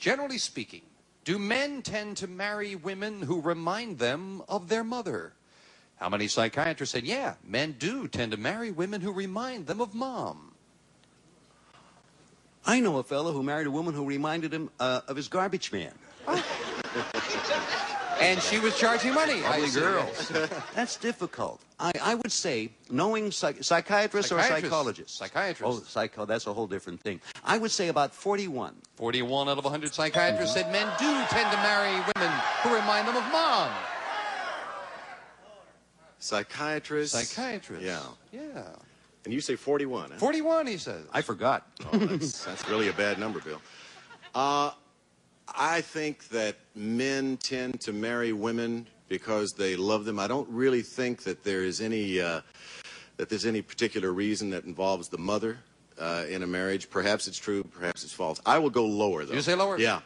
Generally speaking, do men tend to marry women who remind them of their mother? How many psychiatrists said, yeah, men do tend to marry women who remind them of mom? I know a fellow who married a woman who reminded him of his garbage man. And she was charging money. Ugly girls. That's difficult. I would say, knowing psychiatrists or psychologists? Psychiatrists. Oh, that's a whole different thing. I would say about 41. 41 out of 100 psychiatrists said men do tend to marry women who remind them of mom. Psychiatrists? Psychiatrists. Yeah. Yeah. And you say 41, huh? 41, he says. I forgot. Oh, that's really a bad number, Bill. I think that men tend to marry women because they love them. I don't really think that there is any there's any particular reason that involves the mother in a marriage. Perhaps it's true, perhaps it's false. I will go lower, though. You say lower? Yeah.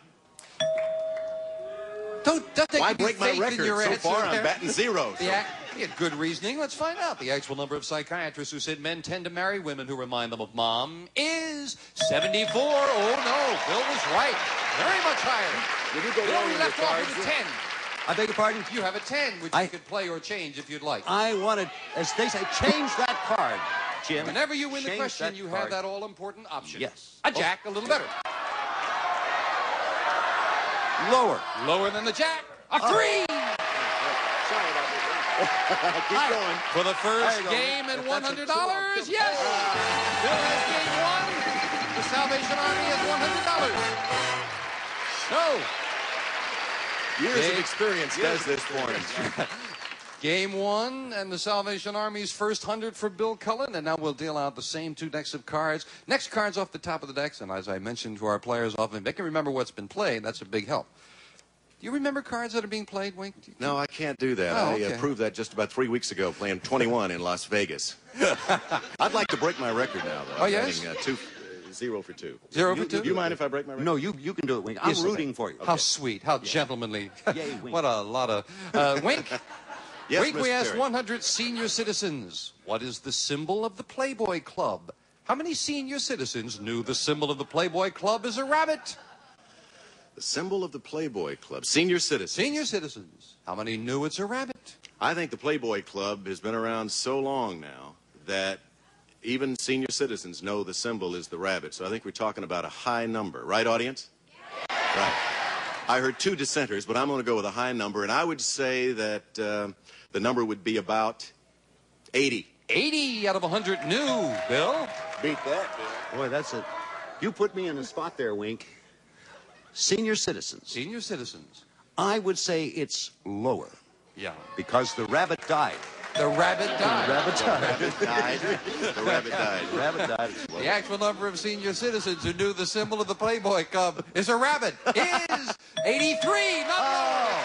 Why break my record? So far, I'm batting zero. So. Yeah, he had good reasoning. Let's find out. The actual number of psychiatrists who said men tend to marry women who remind them of mom is 74. Oh, no. Bill was right. Very much higher. Did you go Bill, wrong you in left your off cards? with a 10. I beg your pardon? You have a 10, which you could play or change if you'd like. I wanted, as they say, change that card, Jim. Whenever you win the Change question, that you card. have that all-important option. Yes. A jack, a little better. Lower. Lower than the jack. A 3! Sorry about that. Keep going. For the first There you go. game and If that's a $100, two, yes! Bill has game 1. The Salvation Army has $100. So, Years of experience does this for him. game 1 and the Salvation Army's first 100 for Bill Cullen, and now we'll deal out the same 2 decks of cards. Next card's off the top of the decks, and as I mentioned to our players often, they can remember what's been played. That's a big help. Do you remember cards that are being played, Wink? No, I can't do that. Oh, I okay. proved that just about 3 weeks ago playing 21 in Las Vegas. I'd like to break my record now, though. Oh, yes? Batting, 0 for 2. 0 for 2? Do you mind if I break my record? No, you can do it, Wink. I'm Yes, okay. rooting for you. How sweet, how gentlemanly. Yay, Wink. What a lot of... Wink? Yes, Wink, we Mr. asked Terry. 100 senior citizens, what is the symbol of the Playboy Club? How many senior citizens knew the symbol of the Playboy Club is a rabbit? The symbol of the Playboy Club. Senior citizens. Senior citizens. How many knew it's a rabbit? I think the Playboy Club has been around so long now that even senior citizens know the symbol is the rabbit. So I think we're talking about a high number. Right, audience? Yeah. Right. I heard 2 dissenters, but I'm going to go with a high number, and I would say that the number would be about 80. 80 out of 100 knew, Bill. Beat that, Bill. Boy, that's a... You put me in a spot there, Wink. Senior citizens. Senior citizens. I would say it's lower. Yeah. Because the rabbit died. The rabbit died. The rabbit died. The rabbit died. The rabbit died. It's lower. The actual number of senior citizens who knew the symbol of the Playboy Club is a rabbit. Is 83. Not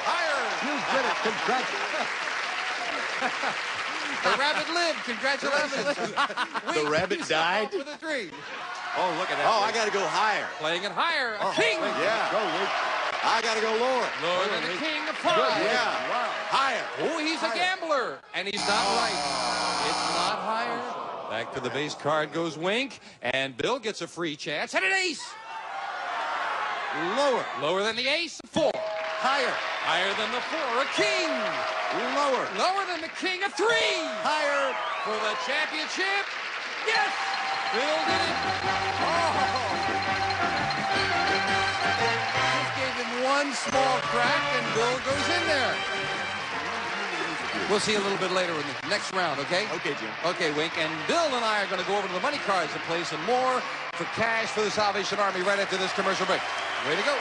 higher. You did it. Congratulations. The rabbit lived. Congratulations. The rabbit died? For the 3. Oh, look at that. Oh, I got to go higher. Playing it higher. A king. Yeah. Go, Wink. I got to go lower. Lower than the king of 5. Yeah. Wow. Higher. Oh, he's a gambler. And he's not right. It's not higher. Back to the base card goes Wink. And Bill gets a free chance. And an ace. Lower. Lower than the ace. 4. Higher. Higher than the 4. A king. Lower. Lower than the king of 3. Higher. For the championship. Yes. Bill did it. Oh. Just gave him one small crack, and Bill goes in there. We'll see a little bit later in the next round, okay? Okay, Jim. Okay, Wink. And Bill and I are going to go over to the money cards and play some more for cash for the Salvation Army right after this commercial break. Way to go.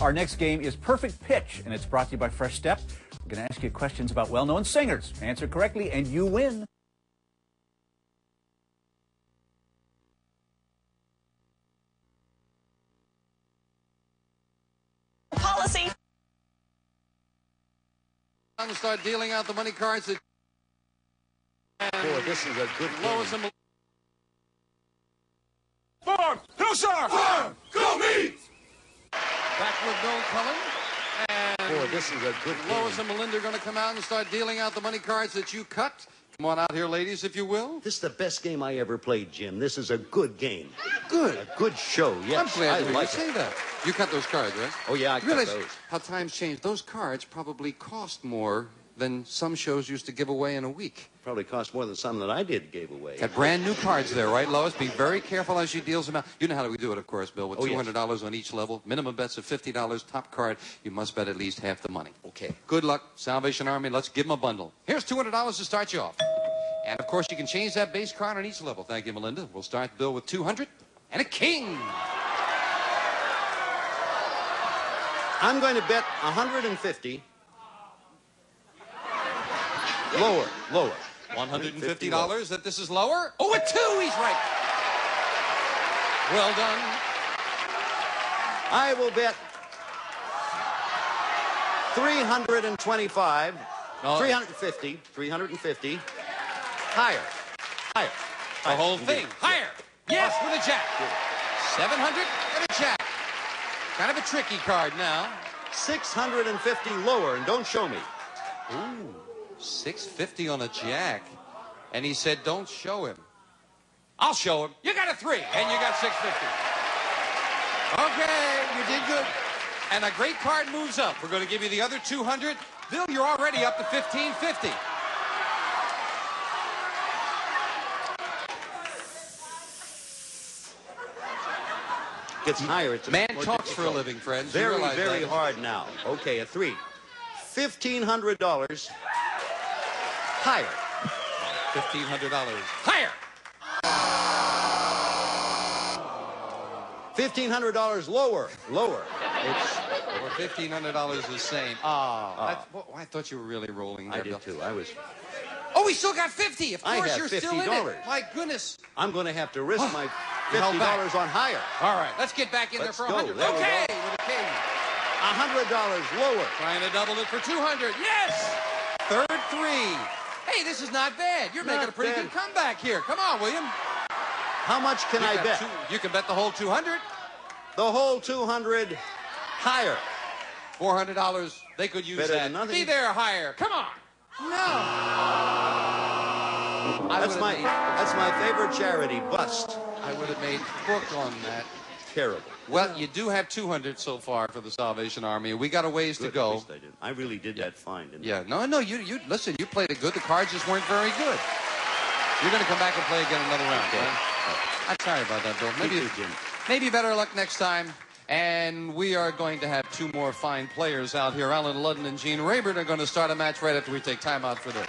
Our next game is Perfect Pitch, and it's brought to you by Fresh Step. We're going to ask you questions about well-known singers. Answer correctly, and you win. Policy. I'm going to start dealing out the money cards. That Boy, this is a good Lois game. and Farm! No, sir! Farm! Go meet! back with Bill Cullen. And Boy, this is a good game. Lois and Melinda are going to come out and start dealing out the money cards that you cut. Come on out here, ladies, if you will. This is the best game I ever played, Jim. This is a good game. Good. A good show, yes. I'm glad to hear you like say it. that. You cut those cards, right? Oh, yeah, I You cut realize those. how times change. Those cards probably cost more than some shows used to give away in a week. Probably cost more than some that I did gave away. Got brand new cards there, right, Lois? Be very careful as she deals them out. You know how we do it, of course, Bill, with Oh, yes. $200 on each level. Minimum bets of $50. Top card, you must bet at least half the money. Okay. Good luck, Salvation Army. Let's give them a bundle. Here's $200 to start you off. And, of course, you can change that base card on each level. Thank you, Melinda. We'll start Bill with 200 and a king. I'm going to bet 150. Lower. $150 that this is lower. Oh, a 2, he's right. Well done. I will bet 325. No. 350. 350. Higher. Higher. The whole thing. Higher. Yes, with a jack. 700 and a jack. Kind of a tricky card now. 650 lower, and don't show me. Ooh, 650 on a jack. And he said, don't show him. I'll show him. You got a 3, and you got 650. Okay, you did good. And a great card moves up. We're going to give you the other 200. Bill, you're already up to 1550. Gets higher. It's Man more talks for a difficult. living, friends. You Very, realize very that. hard now. Okay, a 3. $1,500. Higher. $1,500. Higher. $1,500 lower. Lower. It's. Or $1,500 the same. I thought you were really rolling there, I Bill. did too. I was. Oh, we still got 50. Of I course, have you're still in it. $50. My goodness. I'm going to have to risk my You held back. $50 on higher. All right, let's get back in Let's there for go. 100. There we Okay, go. with a king. $100 lower. Trying to double it for 200. Yes! Third 3. Hey, this is not bad. You're making Not a pretty bad. good comeback here. Come on, William. How much can I bet? You can bet the whole 200. The whole 200 higher. $400. They could use Better that. than nothing. Be there higher. Come on. No. That's my favorite charity, bust. I would have made book on that. Terrible. Well, you do have 200 so far for the Salvation Army. We got a ways to Good, at go. least I did. I really did that fine, didn't Yeah, no, you listen, you played it good. The cards just weren't very good. You're going to come back and play again another round, Okay. right? I'm sorry about that, Bill. Jim. Maybe better luck next time. And we are going to have 2 more fine players out here. Alan Ludden and Gene Rayburn are going to start a match right after we take time out for this.